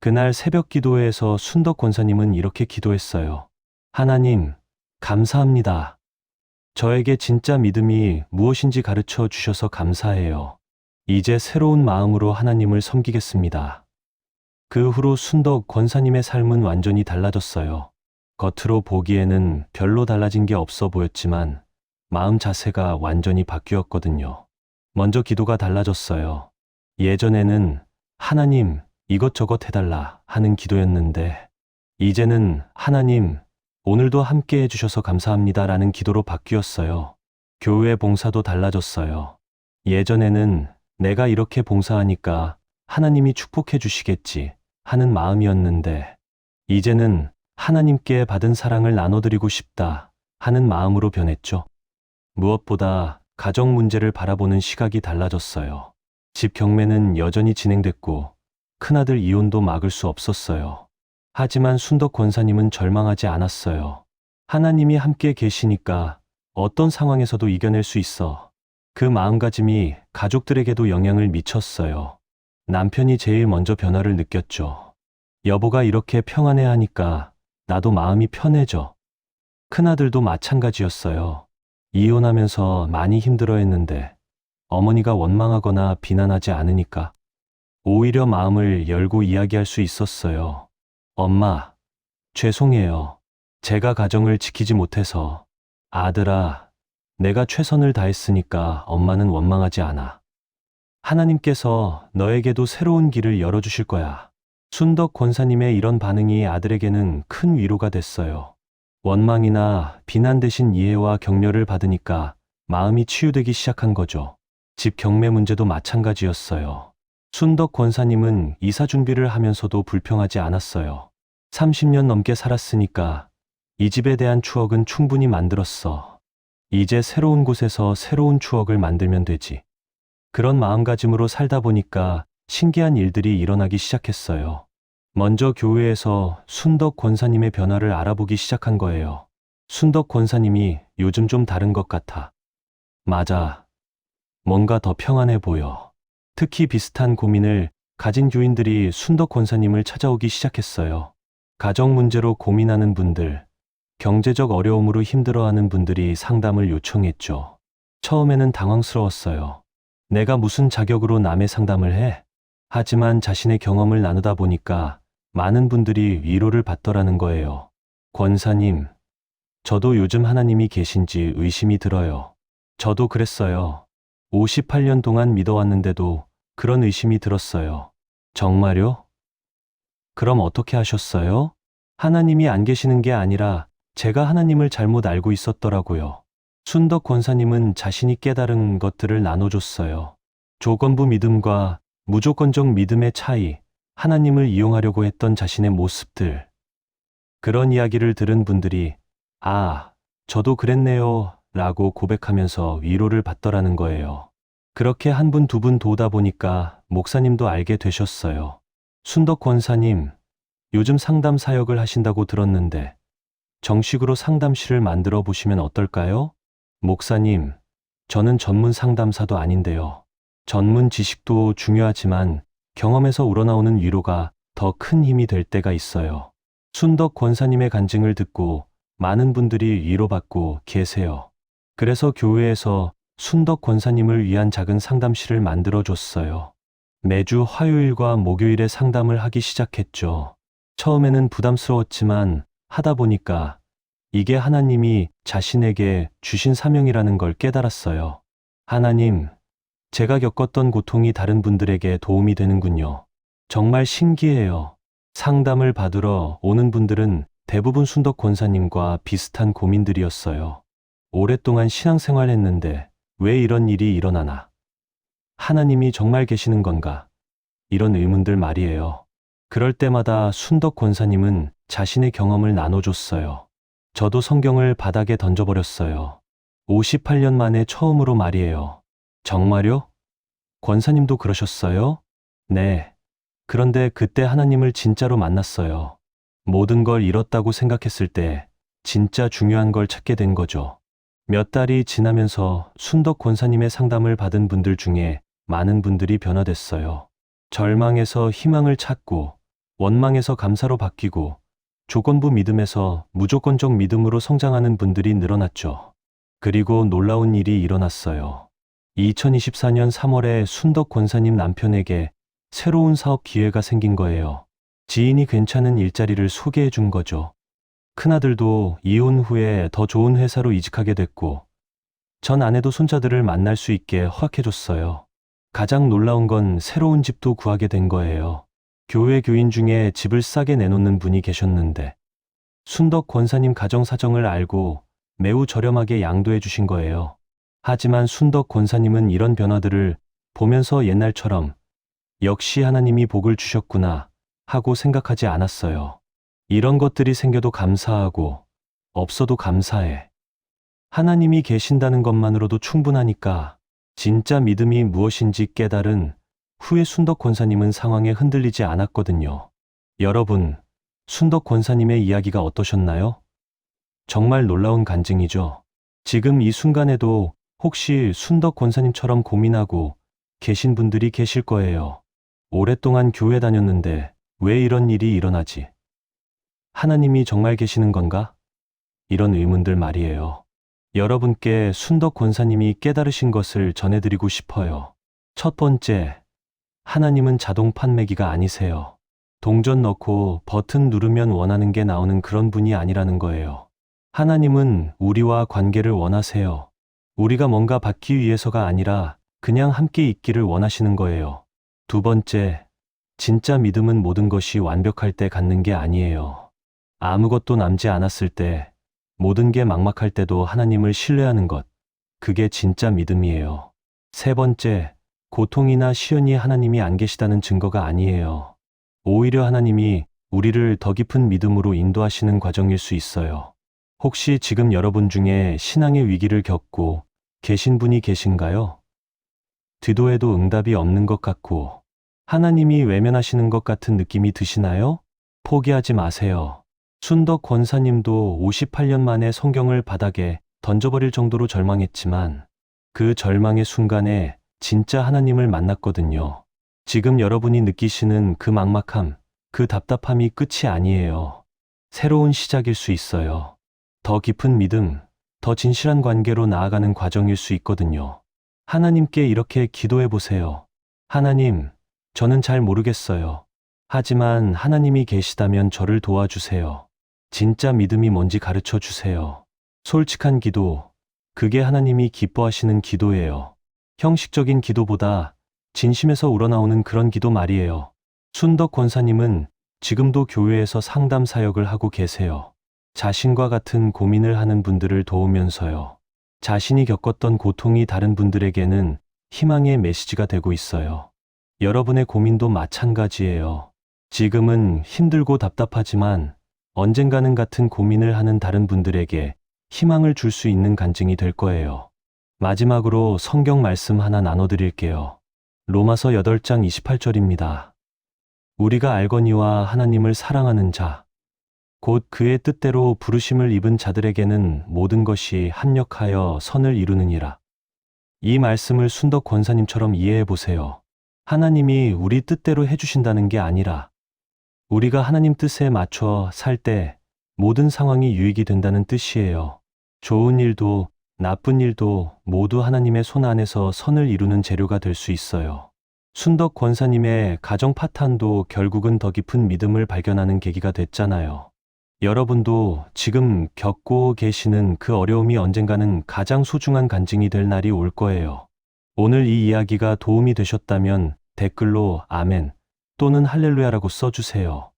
그날 새벽 기도회에서 순덕 권사님은 이렇게 기도했어요. 하나님, 감사합니다. 저에게 진짜 믿음이 무엇인지 가르쳐 주셔서 감사해요. 이제 새로운 마음으로 하나님을 섬기겠습니다. 그 후로 순덕 권사님의 삶은 완전히 달라졌어요. 겉으로 보기에는 별로 달라진 게 없어 보였지만 마음 자세가 완전히 바뀌었거든요. 먼저 기도가 달라졌어요. 예전에는 하나님, 이것저것 해달라 하는 기도였는데 이제는 하나님, 오늘도 함께 해주셔서 감사합니다라는 기도로 바뀌었어요. 교회 봉사도 달라졌어요. 예전에는 내가 이렇게 봉사하니까 하나님이 축복해 주시겠지 하는 마음이었는데 이제는 하나님께 받은 사랑을 나눠드리고 싶다 하는 마음으로 변했죠. 무엇보다 가정 문제를 바라보는 시각이 달라졌어요. 집 경매는 여전히 진행됐고 큰아들 이혼도 막을 수 없었어요. 하지만 순덕 권사님은 절망하지 않았어요. 하나님이 함께 계시니까 어떤 상황에서도 이겨낼 수 있어. 그 마음가짐이 가족들에게도 영향을 미쳤어요. 남편이 제일 먼저 변화를 느꼈죠. 여보가 이렇게 평안해하니까 나도 마음이 편해져. 큰아들도 마찬가지였어요. 이혼하면서 많이 힘들어했는데 어머니가 원망하거나 비난하지 않으니까 오히려 마음을 열고 이야기할 수 있었어요. 엄마, 죄송해요. 제가 가정을 지키지 못해서. 아들아, 내가 최선을 다했으니까 엄마는 원망하지 않아. 하나님께서 너에게도 새로운 길을 열어주실 거야. 순덕 권사님의 이런 반응이 아들에게는 큰 위로가 됐어요. 원망이나 비난 대신 이해와 격려를 받으니까 마음이 치유되기 시작한 거죠. 집 경매 문제도 마찬가지였어요. 순덕 권사님은 이사 준비를 하면서도 불평하지 않았어요. 30년 넘게 살았으니까 이 집에 대한 추억은 충분히 만들었어. 이제 새로운 곳에서 새로운 추억을 만들면 되지. 그런 마음가짐으로 살다 보니까 신기한 일들이 일어나기 시작했어요. 먼저 교회에서 순덕 권사님의 변화를 알아보기 시작한 거예요. 순덕 권사님이 요즘 좀 다른 것 같아. 맞아. 뭔가 더 평안해 보여. 특히 비슷한 고민을 가진 교인들이 순덕 권사님을 찾아오기 시작했어요. 가정 문제로 고민하는 분들, 경제적 어려움으로 힘들어하는 분들이 상담을 요청했죠. 처음에는 당황스러웠어요. 내가 무슨 자격으로 남의 상담을 해? 하지만 자신의 경험을 나누다 보니까 많은 분들이 위로를 받더라는 거예요. 권사님, 저도 요즘 하나님이 계신지 의심이 들어요. 저도 그랬어요. 58년 동안 믿어왔는데도 그런 의심이 들었어요. 정말요? 그럼 어떻게 하셨어요? 하나님이 안 계시는 게 아니라 제가 하나님을 잘못 알고 있었더라고요. 순덕 권사님은 자신이 깨달은 것들을 나눠줬어요. 조건부 믿음과 무조건적 믿음의 차이, 하나님을 이용하려고 했던 자신의 모습들. 그런 이야기를 들은 분들이 아, 저도 그랬네요 라고 고백하면서 위로를 받더라는 거예요. 그렇게 한 분, 두 분 도우다 보니까 목사님도 알게 되셨어요. 순덕 권사님, 요즘 상담 사역을 하신다고 들었는데 정식으로 상담실을 만들어 보시면 어떨까요? 목사님, 저는 전문 상담사도 아닌데요. 전문 지식도 중요하지만 경험에서 우러나오는 위로가 더 큰 힘이 될 때가 있어요. 순덕 권사님의 간증을 듣고 많은 분들이 위로받고 계세요. 그래서 교회에서 순덕 권사님을 위한 작은 상담실을 만들어 줬어요. 매주 화요일과 목요일에 상담을 하기 시작했죠. 처음에는 부담스러웠지만 하다 보니까 이게 하나님이 자신에게 주신 사명이라는 걸 깨달았어요. 하나님, 제가 겪었던 고통이 다른 분들에게 도움이 되는군요. 정말 신기해요. 상담을 받으러 오는 분들은 대부분 순덕 권사님과 비슷한 고민들이었어요. 오랫동안 신앙생활 했는데 왜 이런 일이 일어나나? 하나님이 정말 계시는 건가? 이런 의문들 말이에요. 그럴 때마다 순덕 권사님은 자신의 경험을 나눠줬어요. 저도 성경을 바닥에 던져버렸어요. 58년 만에 처음으로 말이에요. 정말요? 권사님도 그러셨어요? 네. 그런데 그때 하나님을 진짜로 만났어요. 모든 걸 잃었다고 생각했을 때 진짜 중요한 걸 찾게 된 거죠. 몇 달이 지나면서 순덕 권사님의 상담을 받은 분들 중에 많은 분들이 변화됐어요. 절망에서 희망을 찾고, 원망에서 감사로 바뀌고, 조건부 믿음에서 무조건적 믿음으로 성장하는 분들이 늘어났죠. 그리고 놀라운 일이 일어났어요. 2024년 3월에 순덕 권사님 남편에게 새로운 사업 기회가 생긴 거예요. 지인이 괜찮은 일자리를 소개해 준 거죠. 큰아들도 이혼 후에 더 좋은 회사로 이직하게 됐고, 전 아내도 손자들을 만날 수 있게 허락해 줬어요. 가장 놀라운 건 새로운 집도 구하게 된 거예요. 교회 교인 중에 집을 싸게 내놓는 분이 계셨는데, 순덕 권사님 가정 사정을 알고 매우 저렴하게 양도해 주신 거예요. 하지만 순덕 권사님은 이런 변화들을 보면서 옛날처럼 역시 하나님이 복을 주셨구나 하고 생각하지 않았어요. 이런 것들이 생겨도 감사하고 없어도 감사해. 하나님이 계신다는 것만으로도 충분하니까 진짜 믿음이 무엇인지 깨달은 후에 순덕 권사님은 상황에 흔들리지 않았거든요. 여러분, 순덕 권사님의 이야기가 어떠셨나요? 정말 놀라운 간증이죠. 지금 이 순간에도 혹시 순덕 권사님처럼 고민하고 계신 분들이 계실 거예요. 오랫동안 교회 다녔는데 왜 이런 일이 일어나지? 하나님이 정말 계시는 건가? 이런 의문들 말이에요. 여러분께 순덕 권사님이 깨달으신 것을 전해드리고 싶어요. 첫 번째, 하나님은 자동 판매기가 아니세요. 동전 넣고 버튼 누르면 원하는 게 나오는 그런 분이 아니라는 거예요. 하나님은 우리와 관계를 원하세요. 우리가 뭔가 받기 위해서가 아니라 그냥 함께 있기를 원하시는 거예요. 두 번째, 진짜 믿음은 모든 것이 완벽할 때 갖는 게 아니에요. 아무것도 남지 않았을 때, 모든 게 막막할 때도 하나님을 신뢰하는 것, 그게 진짜 믿음이에요. 세 번째, 고통이나 시련이 하나님이 안 계시다는 증거가 아니에요. 오히려 하나님이 우리를 더 깊은 믿음으로 인도하시는 과정일 수 있어요. 혹시 지금 여러분 중에 신앙의 위기를 겪고 계신 분이 계신가요? 뒤도해도 응답이 없는 것 같고 하나님이 외면하시는 것 같은 느낌이 드시나요? 포기하지 마세요. 순덕 권사님도 58년 만에 성경을 바닥에 던져버릴 정도로 절망했지만 그 절망의 순간에 진짜 하나님을 만났거든요. 지금 여러분이 느끼시는 그 막막함, 그 답답함이 끝이 아니에요. 새로운 시작일 수 있어요. 더 깊은 믿음, 더 진실한 관계로 나아가는 과정일 수 있거든요. 하나님께 이렇게 기도해 보세요. 하나님, 저는 잘 모르겠어요. 하지만 하나님이 계시다면 저를 도와주세요. 진짜 믿음이 뭔지 가르쳐 주세요. 솔직한 기도, 그게 하나님이 기뻐하시는 기도예요. 형식적인 기도보다 진심에서 우러나오는 그런 기도 말이에요. 순덕 권사님은 지금도 교회에서 상담 사역을 하고 계세요. 자신과 같은 고민을 하는 분들을 도우면서요. 자신이 겪었던 고통이 다른 분들에게는 희망의 메시지가 되고 있어요. 여러분의 고민도 마찬가지예요. 지금은 힘들고 답답하지만 언젠가는 같은 고민을 하는 다른 분들에게 희망을 줄 수 있는 간증이 될 거예요. 마지막으로 성경 말씀 하나 나눠드릴게요. 로마서 8장 28절입니다. 우리가 알거니와 하나님을 사랑하는 자, 곧 그의 뜻대로 부르심을 입은 자들에게는 모든 것이 합력하여 선을 이루느니라. 이 말씀을 순덕 권사님처럼 이해해 보세요. 하나님이 우리 뜻대로 해주신다는 게 아니라 우리가 하나님 뜻에 맞춰 살 때 모든 상황이 유익이 된다는 뜻이에요. 좋은 일도 나쁜 일도 모두 하나님의 손 안에서 선을 이루는 재료가 될 수 있어요. 순덕 권사님의 가정 파탄도 결국은 더 깊은 믿음을 발견하는 계기가 됐잖아요. 여러분도 지금 겪고 계시는 그 어려움이 언젠가는 가장 소중한 간증이 될 날이 올 거예요. 오늘 이 이야기가 도움이 되셨다면 댓글로 아멘 또는 할렐루야라고 써주세요.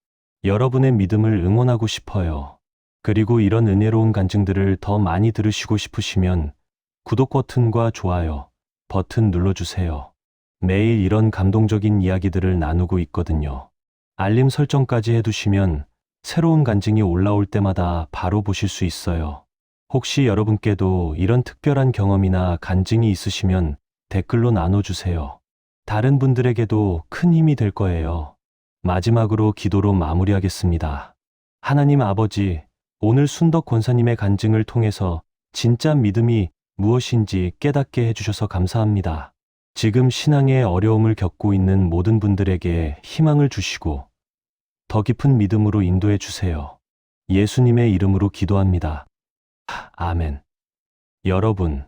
여러분의 믿음을 응원하고 싶어요. 그리고 이런 은혜로운 간증들을 더 많이 들으시고 싶으시면 구독 버튼과 좋아요 버튼 눌러주세요. 매일 이런 감동적인 이야기들을 나누고 있거든요. 알림 설정까지 해두시면 새로운 간증이 올라올 때마다 바로 보실 수 있어요. 혹시 여러분께도 이런 특별한 경험이나 간증이 있으시면 댓글로 나눠주세요. 다른 분들에게도 큰 힘이 될 거예요. 마지막으로 기도로 마무리하겠습니다. 하나님 아버지, 오늘 순덕 권사님의 간증을 통해서 진짜 믿음이 무엇인지 깨닫게 해주셔서 감사합니다. 지금 신앙의 어려움을 겪고 있는 모든 분들에게 희망을 주시고 더 깊은 믿음으로 인도해 주세요. 예수님의 이름으로 기도합니다. 아멘. 여러분,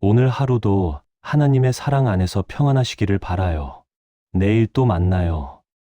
오늘 하루도 하나님의 사랑 안에서 평안하시기를 바라요. 내일 또 만나요.